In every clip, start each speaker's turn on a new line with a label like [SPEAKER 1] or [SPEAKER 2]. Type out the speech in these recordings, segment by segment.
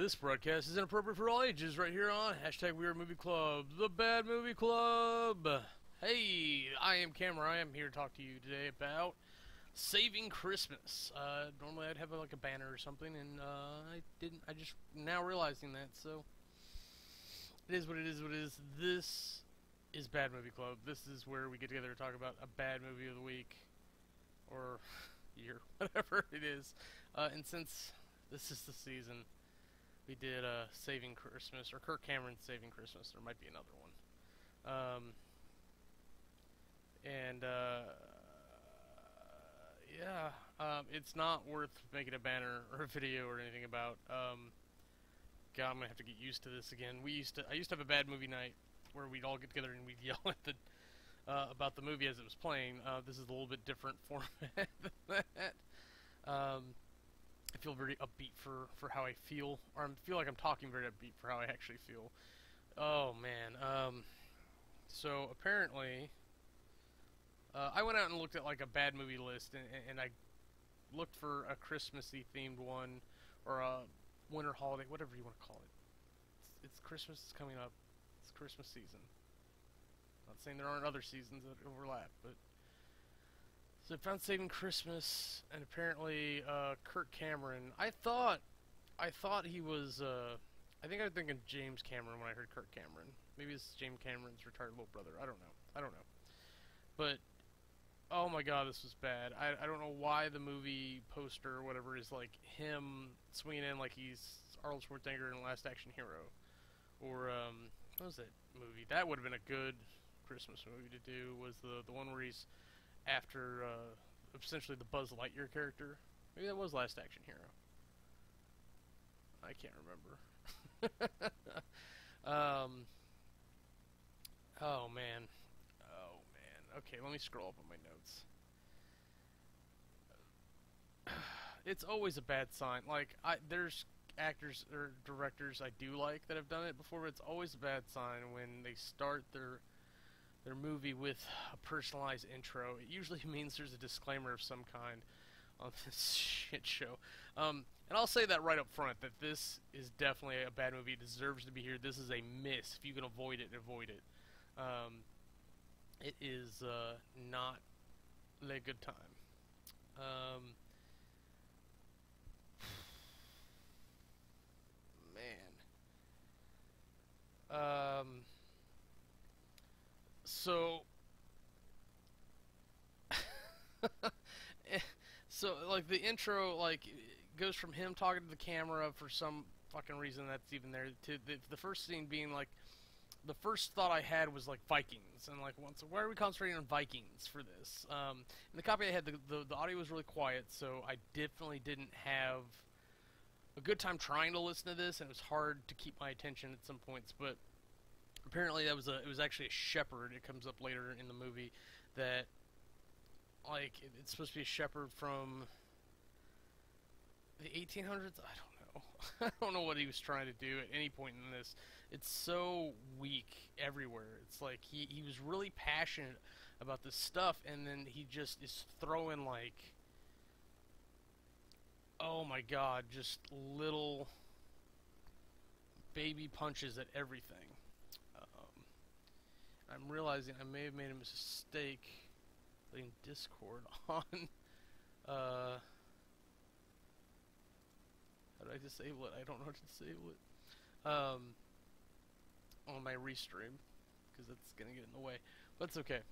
[SPEAKER 1] This broadcast is inappropriate for all ages right here on #WeAreMovieClub, the Bad Movie Club. Hey, I am Cameron. I am here to talk to you today about Saving Christmas. Normally I'd have like a banner or something, and I didn't. I just now realizing that, so it is what it is. What it is. This is Bad Movie Club. This is where we get together to talk about a bad movie of the week or year, whatever it is. And since this is the season, we did Saving Christmas, or Kirk Cameron's Saving Christmas. There might be another one. It's not worth making a banner or a video or anything about. God, I'm gonna have to get used to this again. I used to have a bad movie night where we'd all get together and we'd yell at the about the movie as it was playing. This is a little bit different format than that. I feel very upbeat for how I feel, or I feel like I'm talking very upbeat for how I actually feel. Oh man. So apparently, I went out and looked at like a bad movie list, and I looked for a Christmassy themed one, or a winter holiday, whatever you want to call it. It's Christmas is coming up. It's Christmas season. Not saying there aren't other seasons that overlap, but so I found Saving Christmas, and apparently Kirk Cameron. I thought he was. I think I was thinking James Cameron when I heard Kirk Cameron. Maybe it's James Cameron's retired little brother. I don't know. But oh my God, this was bad. I don't know why the movie poster or whatever is like him swinging in like he's Arnold Schwarzenegger in Last Action Hero, or what was that movie? That would have been a good Christmas movie to do. Was the one where he's after essentially the Buzz Lightyear character. Maybe that was Last Action Hero. I can't remember. Oh man. Okay, let me scroll up on my notes. It's always a bad sign. Like, there's actors or directors I do like that have done it before, but it's always a bad sign when they start their movie with a personalized intro. It usually means there's a disclaimer of some kind on this shit show. And I'll say that right up front, that this is definitely a bad movie. It deserves to be here. This is a miss. If you can avoid it, avoid it. It is not a good time. Man. So, like, the intro, like, goes from him talking to the camera for some fucking reason that's even there, to the first scene being, like, the first thought I had was, like, Vikings, and, like, so why are we concentrating on Vikings for this? In the copy I had, the audio was really quiet, so I definitely didn't have a good time trying to listen to this, and it was hard to keep my attention at some points, but apparently it was actually a shepherd. It comes up later in the movie that, like, it's supposed to be a shepherd from the 1800s. I don't know. I don't know what he was trying to do at any point in this. It's so weak everywhere. It's like he was really passionate about this stuff, and then he just is throwing, like, oh my God, just little baby punches at everything. I'm realizing I may have made a mistake putting Discord on. How do I disable it? I don't know how to disable it. On my restream, because that's gonna get in the way. But it's okay.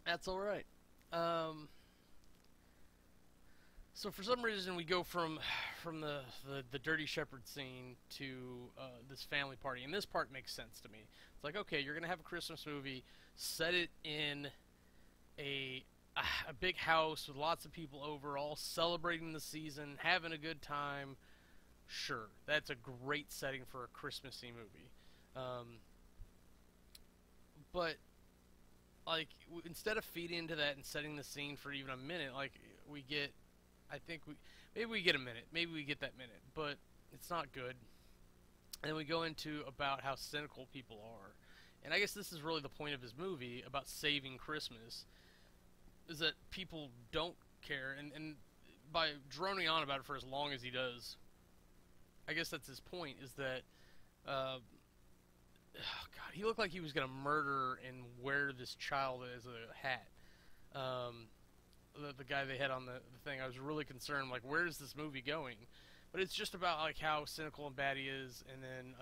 [SPEAKER 1] That's alright. So for some reason we go from the dirty shepherd scene to this family party, and this part makes sense to me. It's like, okay, you're gonna have a Christmas movie, set it in a big house with lots of people over, all celebrating the season, having a good time. Sure, that's a great setting for a Christmassy movie. But like, instead of feeding into that and setting the scene for even a minute, like, we get, maybe we get a minute, maybe we get that minute, but it's not good. And then we go into about how cynical people are, and I guess this is really the point of his movie about saving Christmas, is that people don't care, and by droning on about it for as long as he does, I guess that's his point, is that uh, oh God, he looked like he was gonna murder and wear this child as a hat. Um, the guy they had on the thing, I was really concerned, like, where's this movie going? But it's just about like how cynical and bad he is, and then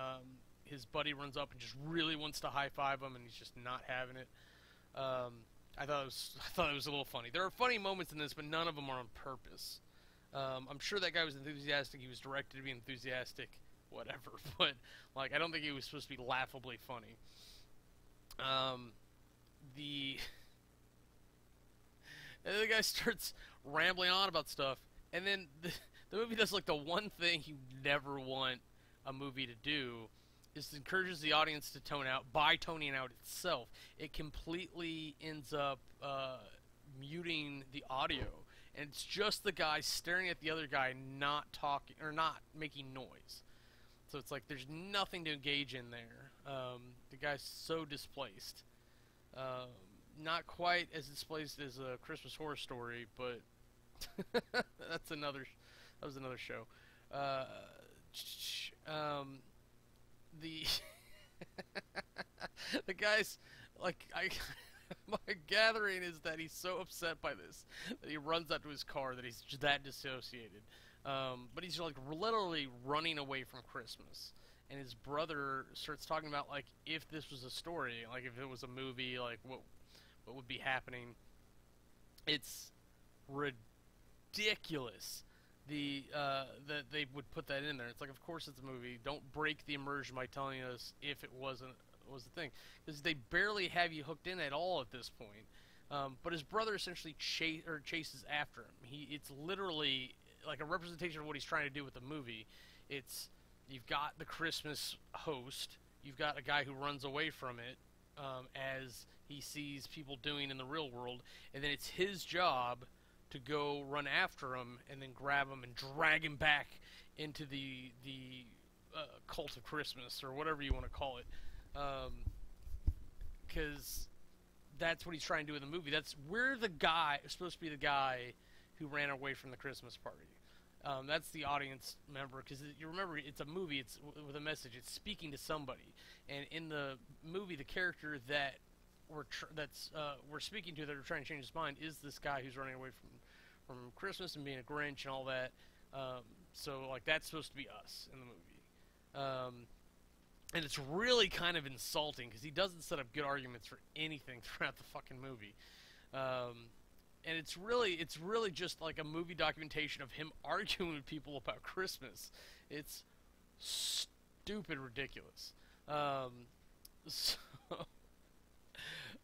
[SPEAKER 1] his buddy runs up and just really wants to high five him, and he's just not having it. Um, I thought it was a little funny. There are funny moments in this, but none of them are on purpose. I'm sure that guy was enthusiastic. He was directed to be enthusiastic, whatever. But like, I don't think he was supposed to be laughably funny. Um, the and then the guy starts rambling on about stuff, and then the movie does like the one thing you never want a movie to do, is it encourages the audience to tone out by toning out itself. It completely ends up muting the audio, and it's just the guy staring at the other guy, not talking or not making noise. So it's like there's nothing to engage in there. The guy's so displaced. Um, Not quite as displaced as a Christmas Horror Story, but that's another. That was another show. Uh, the the guy's like I. My gathering is that he's so upset by this that he runs out to his car, that he's that dissociated. But he's like literally running away from Christmas. And his brother starts talking about like if this was a story, like if it was a movie, like what would be happening. It's ridiculous. That they would put that in there. It's like, of course it's a movie. Don't break the immersion by telling us if it was the thing, because they barely have you hooked in at all at this point. But his brother essentially chases after him. It's literally like a representation of what he's trying to do with the movie. It's you've got the Christmas host, you've got a guy who runs away from it, as he sees people doing in the real world, and then it's his job to go run after him and then grab him and drag him back into the cult of Christmas, or whatever you want to call it, because that's what he's trying to do in the movie. We're supposed to be the guy who ran away from the Christmas party. That's the audience member, because you remember it's a movie. It's with a message. It's speaking to somebody, and in the movie, the character that we're speaking to, that are trying to change his mind, is this guy who's running away from Christmas and being a Grinch and all that. So like that's supposed to be us in the movie, and it's really kind of insulting because he doesn't set up good arguments for anything throughout the fucking movie. And it's really just like a movie documentation of him arguing with people about Christmas. It's stupid ridiculous. So,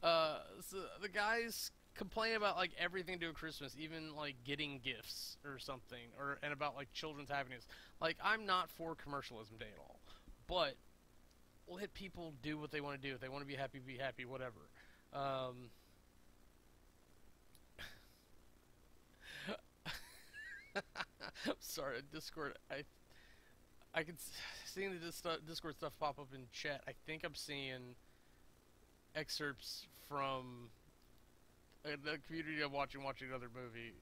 [SPEAKER 1] so the guys complain about like everything to do with Christmas, even like getting gifts or something, and about like children's happiness. Like, I'm not for commercialism day at all, but let people do what they want to do. If they want to be happy, whatever. I'm sorry, Discord. I can seeing the Discord stuff pop up in chat. I think I'm seeing excerpts from the community of watching another movie.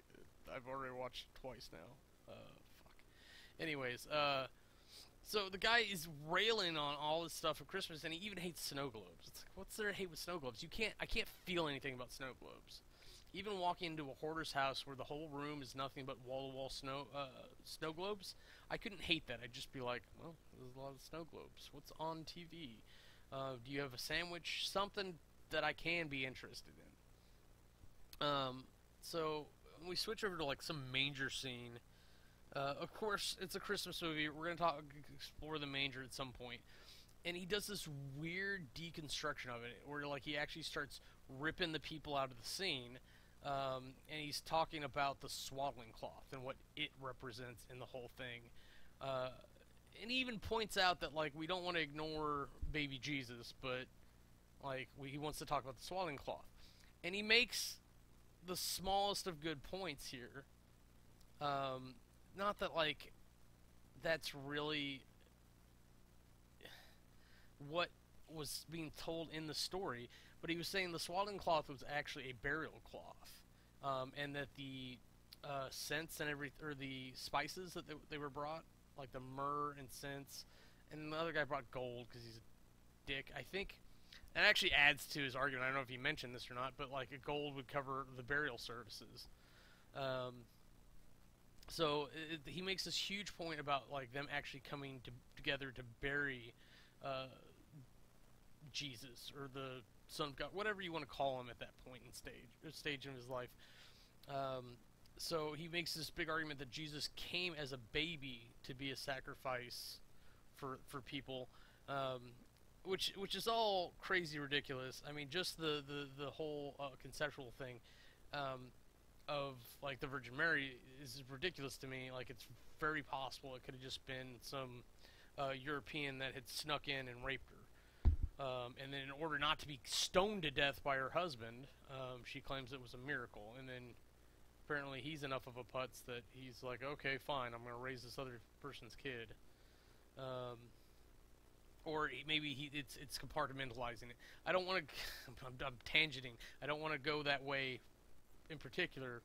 [SPEAKER 1] I've already watched twice now. Fuck. Anyways, so the guy is railing on all this stuff for Christmas, and he even hates snow globes. It's like, what's there to hate with snow globes? I can't feel anything about snow globes. Even walking into a hoarder's house where the whole room is nothing but wall-to-wall snow globes, I couldn't hate that. I'd just be like, well, there's a lot of snow globes. What's on TV? Do you have a sandwich? Something that I can be interested in. So we switch over to like some manger scene. Of course, it's a Christmas movie. We're gonna explore the manger at some point. And he does this weird deconstruction of it, where like he actually starts ripping the people out of the scene. And he's talking about the swaddling cloth and what it represents in the whole thing. And he even points out that, like, we don't want to ignore baby Jesus, but, like, he wants to talk about the swaddling cloth. And he makes the smallest of good points here. Not that, like, that's really what was being told in the story, but he was saying the swaddling cloth was actually a burial cloth, and that the scents and the spices that they were brought like the myrrh and scents, and the other guy brought gold because he's a dick. I think that actually adds to his argument. I don't know if he mentioned this or not, but like a gold would cover the burial services. Um, he makes this huge point about like them actually coming together to bury uh, Jesus or the Son of God, whatever you want to call him at that point in stage in his life. Um, so he makes this big argument that Jesus came as a baby to be a sacrifice for people, um, which is all crazy ridiculous. I mean, just the whole conceptual thing um, of like the Virgin Mary is ridiculous to me. Like it's very possible it could have just been some European that had snuck in and raped her. And then, in order not to be stoned to death by her husband, she claims it was a miracle. And then, apparently, he's enough of a putz that he's like, okay, fine, I'm going to raise this other person's kid. Or maybe it's compartmentalizing it. I don't want to. I'm tangenting. I don't want to go that way in particular.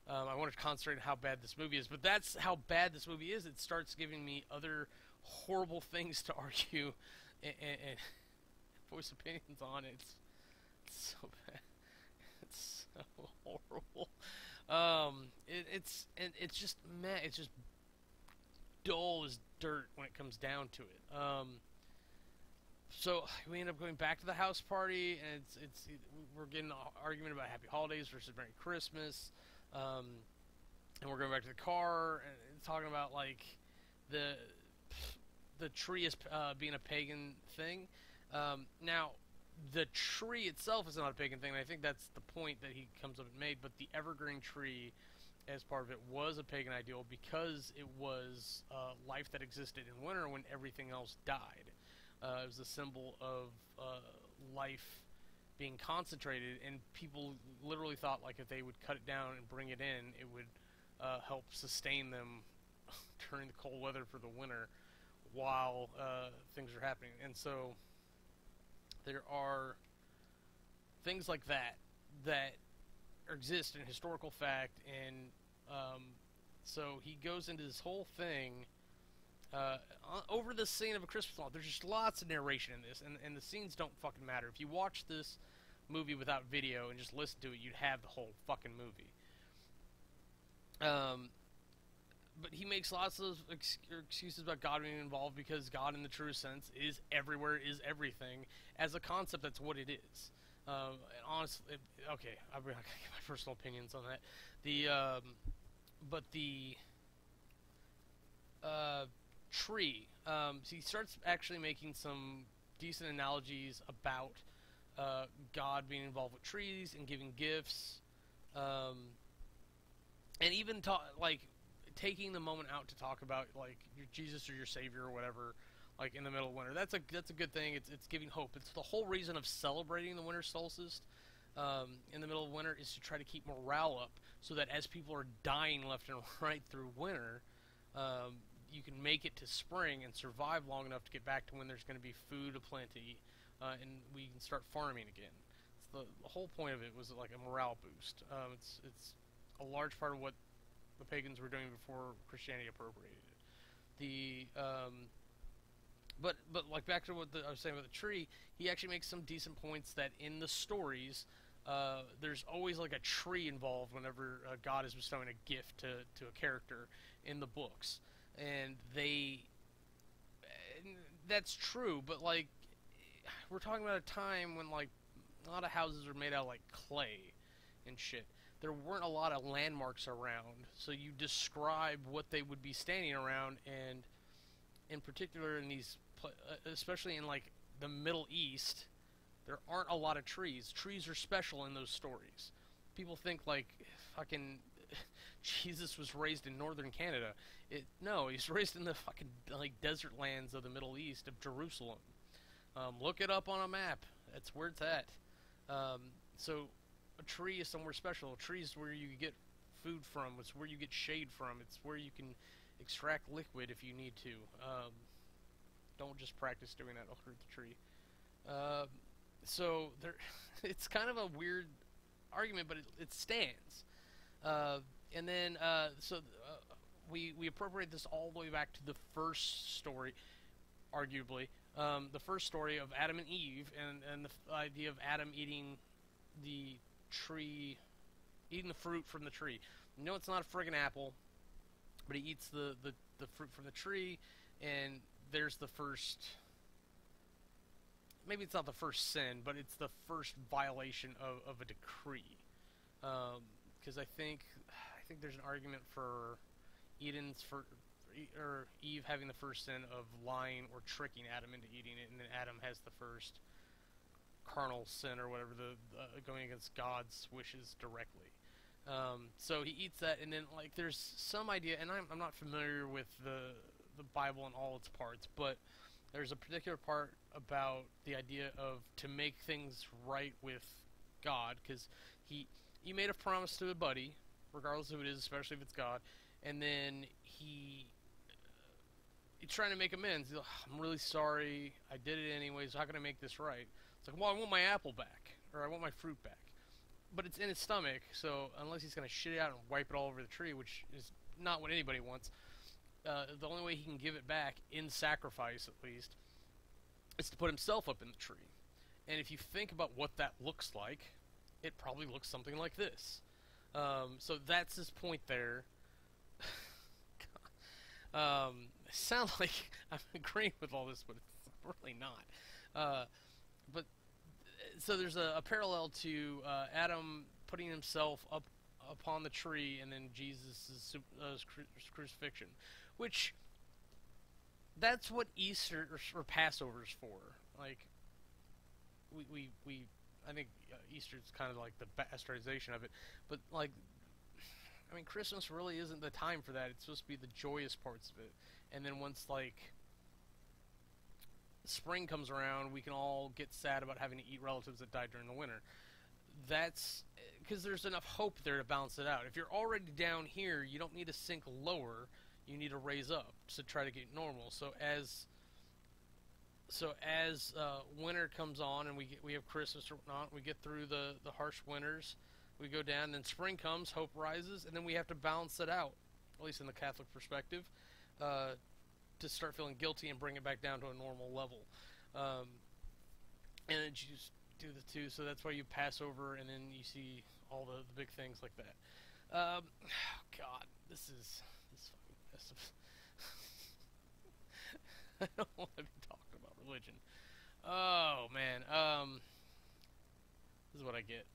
[SPEAKER 1] I want to concentrate on how bad this movie is. But that's how bad this movie is. It starts giving me other horrible things to argue and voice opinions on it. It's so bad. It's so horrible. It's just meh. It's just dull as dirt when it comes down to it. So we end up going back to the house party, and we're getting an argument about Happy Holidays versus Merry Christmas. And we're going back to the car and talking about like the tree is being a pagan thing. Now, the tree itself is not a pagan thing, and I think that's the point that he comes up and made, but the evergreen tree, as part of it, was a pagan ideal because it was life that existed in winter when everything else died. It was a symbol of life being concentrated, and people literally thought like if they would cut it down and bring it in, it would help sustain them during the cold weather for the winter while things are happening. And so there are things like that exist in historical fact, and so he goes into this whole thing over the scene of A Christmas Carol. There's just lots of narration in this, and the scenes don't fucking matter. If you watch this movie without video and just listen to it, you'd have the whole fucking movie. But he makes lots of excuses about God being involved because God, in the truest sense, is everywhere, is everything. As a concept, that's what it is. And honestly, okay, I'm gonna get my personal opinions on that. But the tree. So he starts actually making some decent analogies about God being involved with trees and giving gifts, and even taking the moment out to talk about like your Jesus or your Savior or whatever, like in the middle of winter. That's a good thing. It's giving hope. It's the whole reason of celebrating the winter solstice in the middle of winter is to try to keep morale up, so that as people are dying left and right through winter, you can make it to spring and survive long enough to get back to when there's going to be food aplenty, and we can start farming again. The whole point of it was like a morale boost. It's a large part of what the pagans were doing before Christianity appropriated it. But like back to what I was saying about the tree, he actually makes some decent points that in the stories, there's always like a tree involved whenever God is bestowing a gift to a character in the books, and that's true. But like, we're talking about a time when like a lot of houses are made out of like clay and shit. There weren't a lot of landmarks around, so you describe what they would be standing around, and in particular in these, especially in like the Middle East, there aren't a lot of trees. Trees are special in those stories. People think like fucking Jesus was raised in northern Canada. No, he's raised in the fucking like desert lands of the Middle East of Jerusalem. Look it up on a map. That's where it's at. So a tree is somewhere special. A tree is where you get food from. It's where you get shade from. It's where you can extract liquid if you need to. Don't just practice doing that. It'll hurt the tree. So there, it's kind of a weird argument, but it stands. And then we appropriate this all the way back to the first story, arguably, the first story of Adam and Eve, and the idea of Adam eating the tree, eating the fruit from the tree. No, it's not a friggin' apple, but he eats the fruit from the tree, and there's the first. Maybe it's not the first sin, but it's the first violation of a decree. Because I think there's an argument for Eve having the first sin of lying or tricking Adam into eating it, and then Adam has the first carnal sin or whatever, the going against God's wishes directly. So he eats that, and then like there's some idea, and I'm not familiar with the Bible in all its parts, but there's a particular part about the idea of to make things right with God, because he made a promise to a buddy, regardless of who it is, especially if it's God, and then he's trying to make amends. He's like, I'm really sorry, I did it anyways, how can I make this right? It's like, well, I want my apple back, or I want my fruit back. But it's in his stomach, so unless he's going to shit it out and wipe it all over the tree, which is not what anybody wants, the only way he can give it back, in sacrifice at least, is to put himself up in the tree. And if you think about what that looks like, it probably looks something like this. So that's his point there. It sounds like I'm agreeing with all this, but it's really not. But so there's a parallel to Adam putting himself up upon the tree, and then Jesus' crucifixion, which that's what Easter or Passover is for. Like we I think Easter is kind of like the bastardization of it, but like, I mean, Christmas really isn't the time for that. It's supposed to be the joyous parts of it, and then once like spring comes around, we can all get sad about having to eat relatives that died during the winter. That's because there's enough hope there to balance it out. If you're already down here, you don't need to sink lower. You need to raise up to try to get normal. So as winter comes on and we have Christmas or whatnot, we get through the harsh winters, we go down, and then spring comes, hope rises, and then we have to balance it out, at least in the Catholic perspective, to start feeling guilty and bring it back down to a normal level. And then you just do the two, so that's why you pass over, and then you see all the big things like that. God, this fucking I don't want to be talking about religion. Oh man, this is what I get.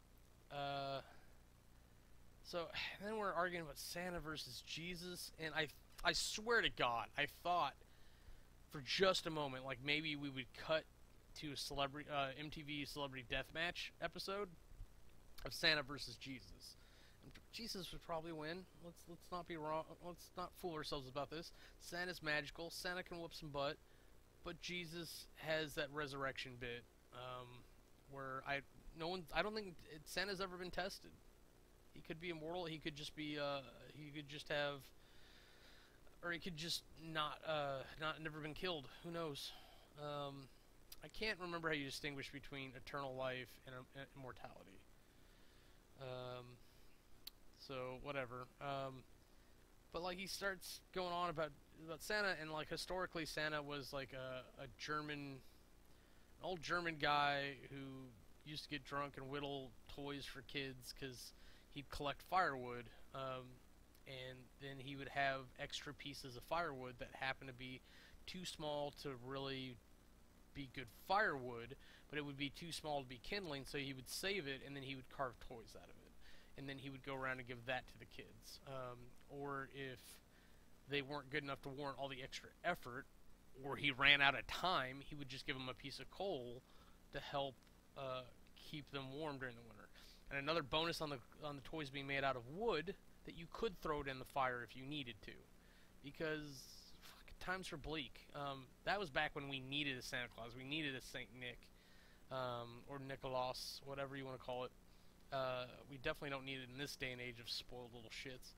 [SPEAKER 1] So then we're arguing about Santa versus Jesus, and I swear to God, I thought for just a moment, like maybe we would cut to a celebrity MTV Celebrity Deathmatch episode of Santa versus Jesus. And Jesus would probably win. Let's not be wrong. Let's not fool ourselves about this. Santa's magical. Santa can whoop some butt, but Jesus has that resurrection bit where I don't think Santa's ever been tested. He could be immortal. He could just be. He could just have. Or he could just not never been killed. Who knows? I can't remember how you distinguish between eternal life and immortality. So whatever. But like he starts going on about Santa, and like historically Santa was like an old German guy who used to get drunk and whittle toys for kids because he'd collect firewood. And then he would have extra pieces of firewood that happened to be too small to really be good firewood, but it would be too small to be kindling, so he would save it, and then he would carve toys out of it. And then he would go around and give that to the kids. Or if they weren't good enough to warrant all the extra effort, or he ran out of time, he would just give them a piece of coal to help keep them warm during the winter. And another bonus on the toys being made out of wood, that you could throw it in the fire if you needed to, because times are bleak. That was back when we needed a Santa Claus. We needed a Saint Nick, or Nicholas, whatever you want to call it. We definitely don't need it in this day and age of spoiled little shits.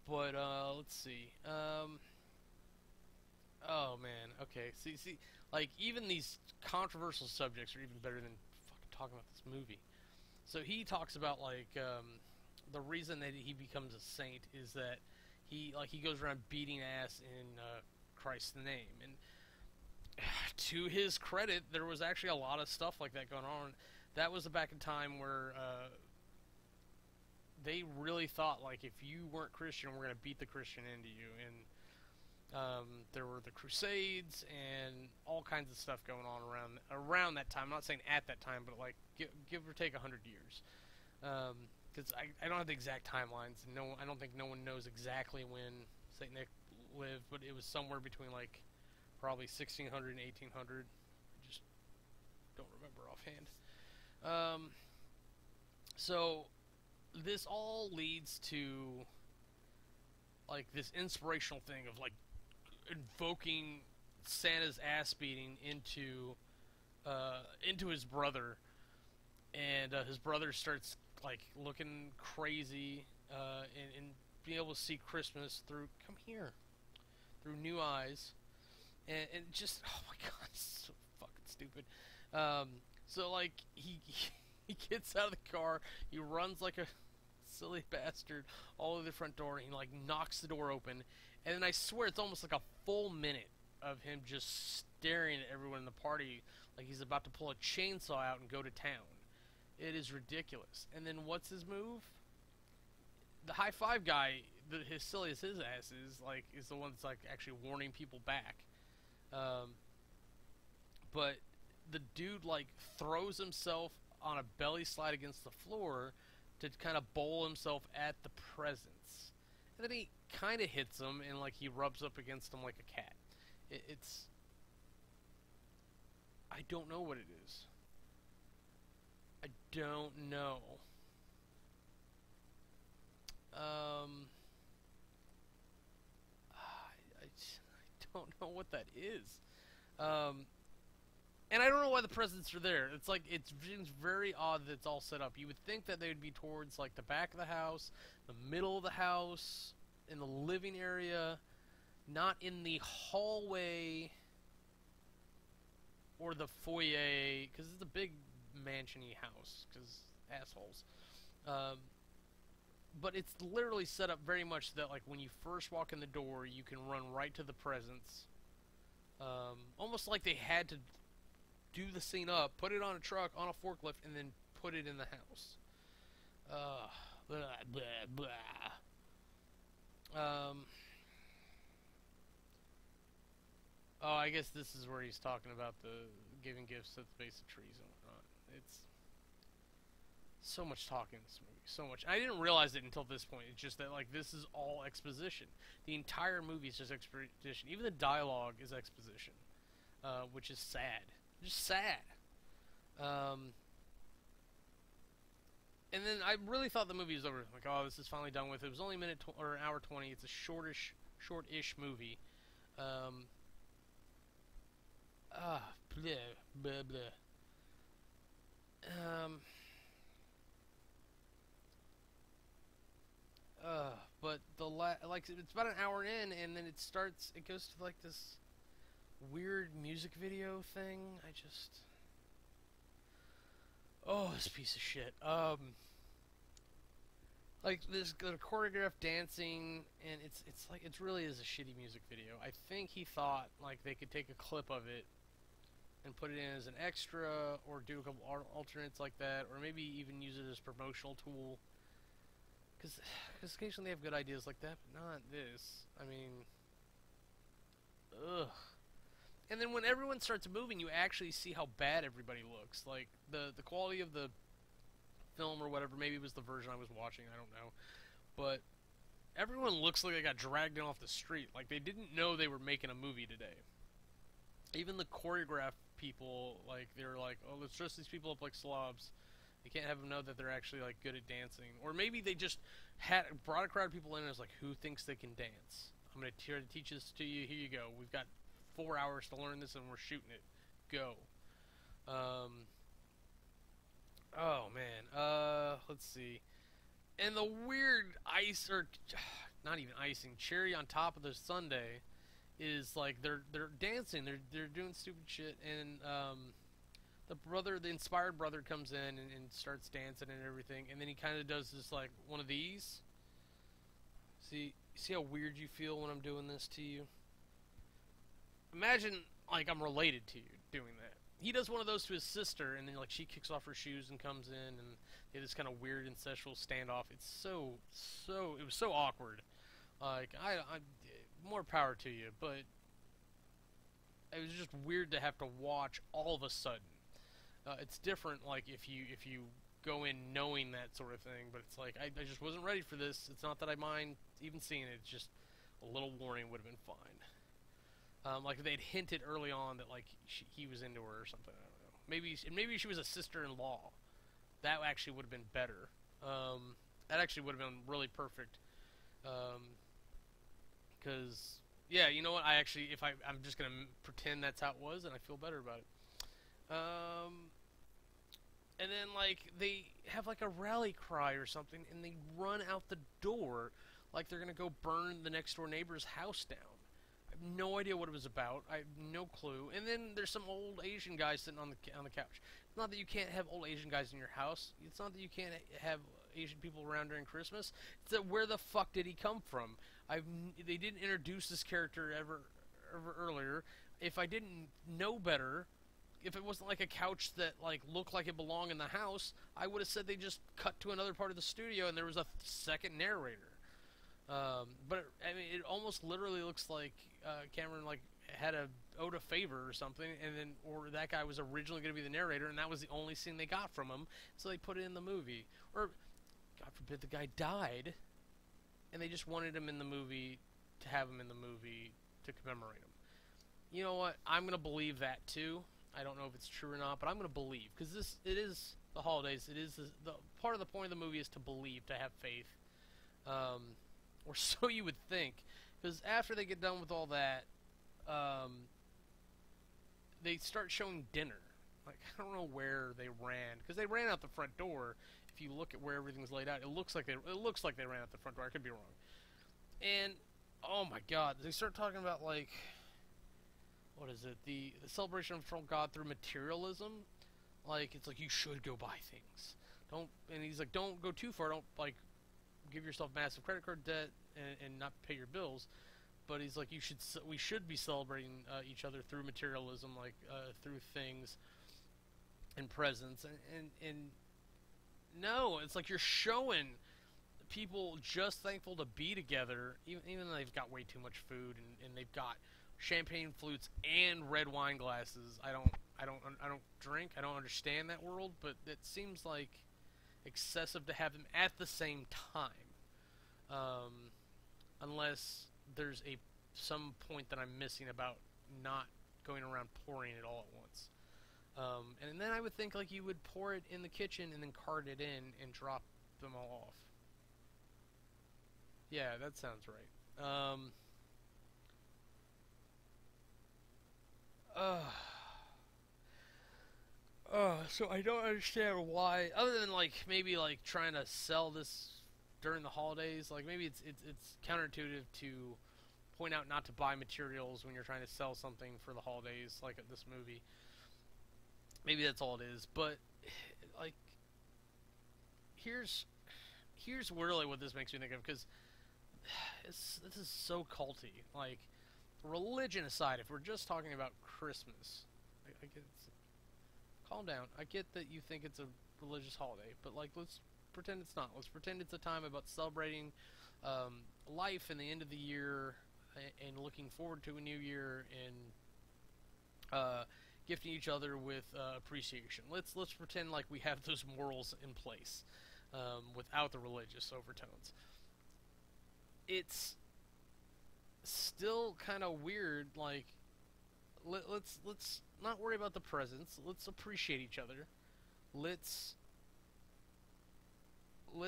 [SPEAKER 1] But let's see. Oh man, okay. See, like even these controversial subjects are even better than fucking talking about this movie. So he talks about like the reason that he becomes a saint is that he goes around beating ass in Christ's name. And to his credit, there was actually a lot of stuff like that going on. That was back in time where they really thought, like, if you weren't Christian, we're gonna beat the Christian into you. And there were the Crusades and all kinds of stuff going on around that time. I'm not saying at that time, but like give or take 100 years. Because I don't have the exact timelines. No, I don't think no one knows exactly when Saint Nick lived, but it was somewhere between like probably 1600 and 1800. I just don't remember offhand. So this all leads to like this inspirational thing of like invoking Santa's ass beating into his brother, and his brother starts like looking crazy and being able to see Christmas through new eyes, and just, oh my god, it's so fucking stupid. So like he gets out of the car, he runs like a silly bastard all over the front door, and he like knocks the door open, and then I swear it's almost like a full minute of him just staring at everyone in the party like he's about to pull a chainsaw out and go to town. It is ridiculous. And then what's his move? The high five guy, as silly as his ass is the one that's like actually warning people back. But the dude like throws himself on a belly slide against the floor to kind of bowl himself at the presents, and then he kind of hits him and like he rubs up against him like a cat. It's I don't know what it is. I don't know. I don't know what that is. And I don't know why the presents are there. It's like, it seems very odd that it's all set up. You would think that they would be towards like the back of the house, the middle of the house, in the living area, not in the hallway or the foyer, because it's a big mansion-y house, because assholes. But it's literally set up very much that like when you first walk in the door, you can run right to the presents. Almost like they had to do the scene up, put it on a truck, on a forklift, and then put it in the house. Blah, blah, blah. Oh, I guess this is where he's talking about the giving gifts at the base of trees and whatnot. It's so much talking in this movie, so much. I didn't realize it until this point. It's just that like this is all exposition. The entire movie is just exposition. Even the dialogue is exposition, which is sad. Just sad. And then I really thought the movie was over. Like, oh, this is finally done with. It was only a minute or an hour 20. It's a shortish movie. Blah, blah, blah. But like it's about an hour in, and then it goes to like this weird music video thing. Oh, this piece of shit. Like this the choreographed dancing, and it's like it really is a shitty music video. I think he thought like they could take a clip of it and put it in as an extra, or do a couple alternates like that, or maybe even use it as a promotional tool. Because occasionally they have good ideas like that, but not this. I mean, ugh. And then when everyone starts moving, you actually see how bad everybody looks. Like, the quality of the film or whatever, maybe it was the version I was watching, I don't know. But everyone looks like they got dragged in off the street. Like, they didn't know they were making a movie today. Even the choreographed people, like, they were like, oh, let's dress these people up like slobs. You can't have them know that they're actually like good at dancing, or maybe they just brought a crowd of people in and was like, "Who thinks they can dance? I'm gonna try to teach this to you. Here you go. We've got 4 hours to learn this, and we're shooting it. Go." Oh man. Let's see. And the weird ice, or not even icing, cherry on top of the sundae, is like they're dancing. They're doing stupid shit, and the inspired brother comes in and starts dancing and everything, and then he kind of does this, like, one of these. See see how weird you feel when I'm doing this to you? Imagine, like, I'm related to you doing that. He does one of those to his sister, and then, like, she kicks off her shoes and comes in, and they have this kind of weird incestual standoff. It's it was so awkward. Like, more power to you, but it was just weird to have to watch all of a sudden. It's different, like, if you go in knowing that sort of thing, but it's like, I just wasn't ready for this. It's not that I mind even seeing it, it's just a little warning would have been fine. Like if they'd hinted early on that like he was into her or something. I don't know. Maybe she was a sister-in-law. That actually would have been better. That actually would have been really perfect. Because yeah, you know what? I'm just gonna pretend that's how it was, and I feel better about it. And then like they have like a rally cry or something, and they run out the door like they're gonna go burn the next door neighbor's house down. I have no idea what it was about. I have no clue. And then there's some old Asian guy sitting on the couch. It's not that you can't have old Asian guys in your house. It's not that you can't have Asian people around during Christmas. It's that where the fuck did he come from? They didn't introduce this character ever earlier. If I didn't know better, if it wasn't like a couch that like looked like it belonged in the house, I would have said they just cut to another part of the studio and there was a second narrator. But I mean, it almost literally looks like Cameron like had a owed a favor or something, and then or that guy was originally going to be the narrator, and that was the only scene they got from him, so they put it in the movie. Or, God forbid, the guy died, and they just wanted him in the movie to have him in the movie to commemorate him. You know what? I'm going to believe that too. I don't know if it's true or not, but I'm going to believe, because it is the holidays. It is the part of the point of the movie is to believe, to have faith. Or so you would think, because after they get done with all that, they start showing dinner. Like, I don't know where they ran, because they ran out the front door. If you look at where everything's laid out, it looks like they ran out the front door. I could be wrong. And oh my God, they start talking about like, what is it? The celebration of God through materialism. Like, it's like you should go buy things. Don't, and he's like, don't go too far. Don't like give yourself massive credit card debt and not pay your bills. But he's like, we should be celebrating each other through materialism, like through things and presents. And no, it's like you're showing people just thankful to be together, even though they've got way too much food and they've got champagne flutes and red wine glasses. I don't drink. I don't understand that world, but it seems like excessive to have them at the same time, unless there's some point that I'm missing about not going around pouring it all at once. And then I would think like you would pour it in the kitchen and then cart it in and drop them all off. Yeah, that sounds right. So I don't understand why, other than like maybe like trying to sell this during the holidays. Like maybe it's counterintuitive to point out not to buy materials when you're trying to sell something for the holidays, like this movie. Maybe that's all it is. But like, here's really what this makes me think of, because this is so culty. Like, religion aside, if we're just talking about Christmas, I get calm down. I get that you think it's a religious holiday, but like, let's pretend it's not. Let's pretend it's a time about celebrating life and the end of the year and looking forward to a new year and gifting each other with appreciation. Let's pretend like we have those morals in place without the religious overtones. It's still kind of weird. Like, let's not worry about the presents. Let's appreciate each other. Let's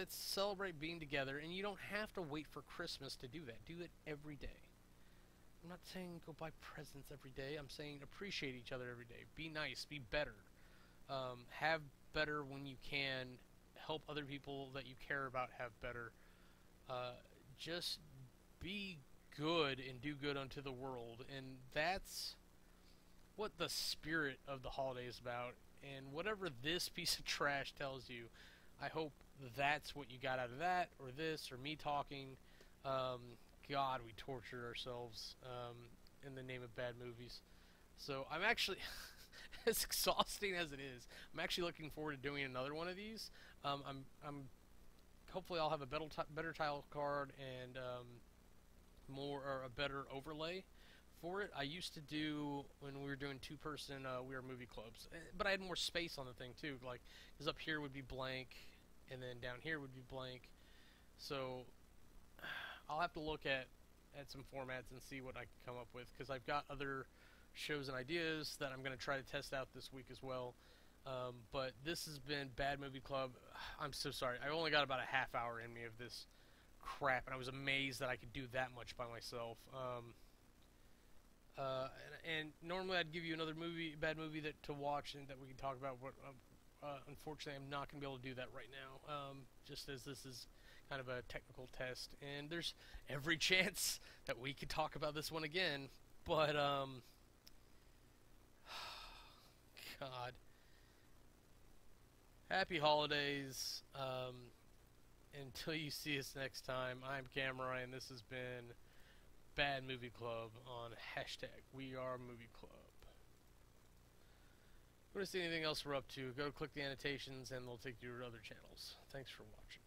[SPEAKER 1] celebrate being together, and you don't have to wait for Christmas to do that. Do it every day. I'm not saying go buy presents every day. I'm saying appreciate each other every day. Be nice. Be better. Have better when you can. Help other people that you care about have better. Just be good and do good unto the world. And that's what the spirit of the holiday is about. And whatever this piece of trash tells you, I hope that's what you got out of that, or this, or me talking. God, we tortured ourselves in the name of bad movies. So I'm actually, as exhausting as it is, I'm actually looking forward to doing another one of these. I'm hopefully I'll have a better title card and more or a better overlay for it. I used to do when we were doing two-person We Are Movie Clubs, but I had more space on the thing too. Like, because up here would be blank, and then down here would be blank. So I'll have to look at some formats and see what I can come up with, because I've got other shows and ideas that I'm going to try to test out this week as well. But this has been Bad Movie Club. I'm so sorry. I only got about a half hour in me of this crap, and I was amazed that I could do that much by myself. And normally I'd give you another bad movie to watch and that we can talk about. What unfortunately, I'm not going to be able to do that right now. Just as this is kind of a technical test, and there's every chance that we could talk about this one again. But God, happy holidays. Until you see us next time, I'm Cameron, and this has been Bad Movie Club on #WeAreMovieClub. If you want to see anything else we're up to, go click the annotations and they'll take you to other channels. Thanks for watching.